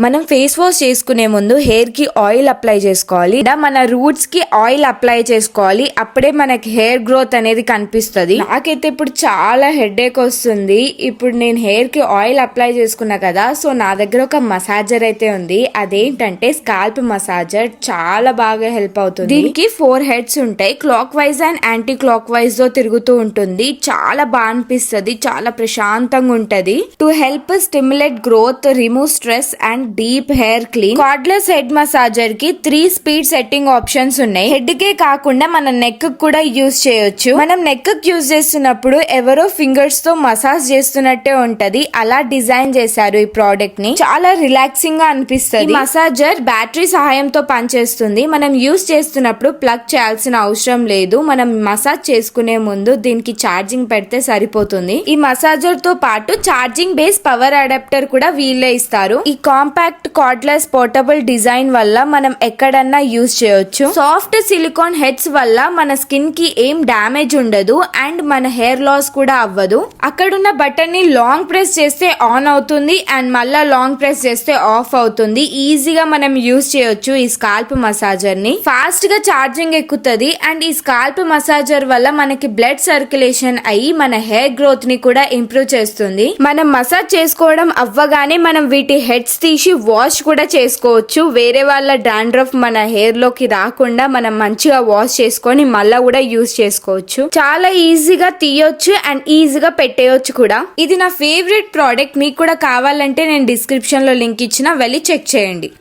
మనం face wash చేసుకునే ముందు హెయిర్ కి ఆయిల్ అప్లై చేసుకోవాలి. మన రూట్స్ కి ఆయిల్ అప్లై చేసుకోవాలి. అప్పుడే మనకి హెయిర్ గ్రోత్ అనేది కనిపిస్తుంది. నాకైతే ఇప్పుడు చాలా హెడేక్ వస్తుంది. ఇప్పుడు నేను హెయిర్ కి ఆయిల్ అప్లై చేసుకున్నా కదా, సో నా దగ్గర ఒక మసాజర్ అయితే ఉంది. అదేంటంటే స్కాల్ప్ మసాజర్. చాలా బాగా హెల్ప్ అవుతుంది. దీనికి 4 హెడ్స్ ఉంటాయి. Clock wise and anti clock wise తో తిరుగుతూ ఉంటుంది. చాలా బాగా అనిపిస్తుంది. చాలా ప్రశాంతంగా ఉంటది. To help stimulate growth, remove stress and deep hair clean. Cardless head massager కి 3 స్పీడ్ సెట్టింగ్ ఆప్షన్స్ ఉన్నాయి. హెడ్ కే కాకుండా మన నెక్ కూడా యూజ్ చేయొచ్చు. మనం నెక్ యూజ్ చేస్తున్నప్పుడు ఎవరో ఫింగర్స్ తో మసాజ్ చేస్తున్నట్టే ఉంటది. అలా డిజైన్ చేశారు ఈ ప్రోడక్ట్ ని. చాలా రిలాక్సింగ్ గా అనిపిస్తుంది. మసాజర్ బ్యాటరీ సహాయంతో పనిచేస్తుంది. మనం యూజ్ చేస్తున్నప్పుడు ప్లగ్ చేయాల్సిన అవసరం లేదు. మనం మసాజ్ చేసుకునే ముందు దీనికి ఛార్జింగ్ పెడితే సరిపోతుంది. ఈ మసాజర్ తో పాటు ఛార్జింగ్ బేస్ పవర్ అడాప్టర్ కూడా వీళ్ళే ఇస్తారు. ఈ కాంపాక్ట్ కార్డ్లెస్ పోర్టబుల్ డిజైన్ వల్ల మనం ఎక్కడన్నా యూజ్ చేయొచ్చు. సాఫ్ట్ సిలికాన్ హెడ్స్ వల్ల మన స్కిన్ కి ఏం డ్యామేజ్ ఉండదు అండ్ మన హెయిర్ లాస్ కూడా అవ్వదు. అక్కడున్న బటన్ ని లాంగ్ ప్రెస్ చేస్తే ఆన్ అవుతుంది అండ్ మళ్ళా లాంగ్ ప్రెస్ చేస్తే ఆఫ్ అవుతుంది. ఈజీగా మనం యూజ్ చేయొచ్చు ఈ స్కాల్ప్ మసాజర్ ని. ఫాస్ట్ గా ఛార్జింగ్ ఎక్కుతుంది అండ్ ఈ స్కాల్ప్ మసాజర్ వల్ల మనకి బ్లడ్ సర్క్యులేషన్ అయ్యి మన హెయిర్ గ్రోత్ ని కూడా ఇంప్రూవ్ చేస్తుంది. మనం మసాజ్ చేసుకోవడం అవ్వగానే మనం వీటి హెడ్స్ తీసి వాష్ కూడా చేసుకోవచ్చు. వేరే వాళ్ళ డాండ్రఫ్ మన హెయిర్ లోకి రాకుండా మనం మంచిగా వాష్ చేసుకొని మళ్ళా కూడా యూజ్ చేసుకోవచ్చు. చాలా ఈజీగా తీయొచ్చు అండ్ ఈజీగా పెట్టేయొచ్చు కూడా. ఇది నా ఫేవరెట్ ప్రోడక్ట్. మీకు కూడా కావాలంటే నేను డిస్క్రిప్షన్ లో లింక్ ఇచ్చిన, వెళ్ళి చెక్ చేయండి.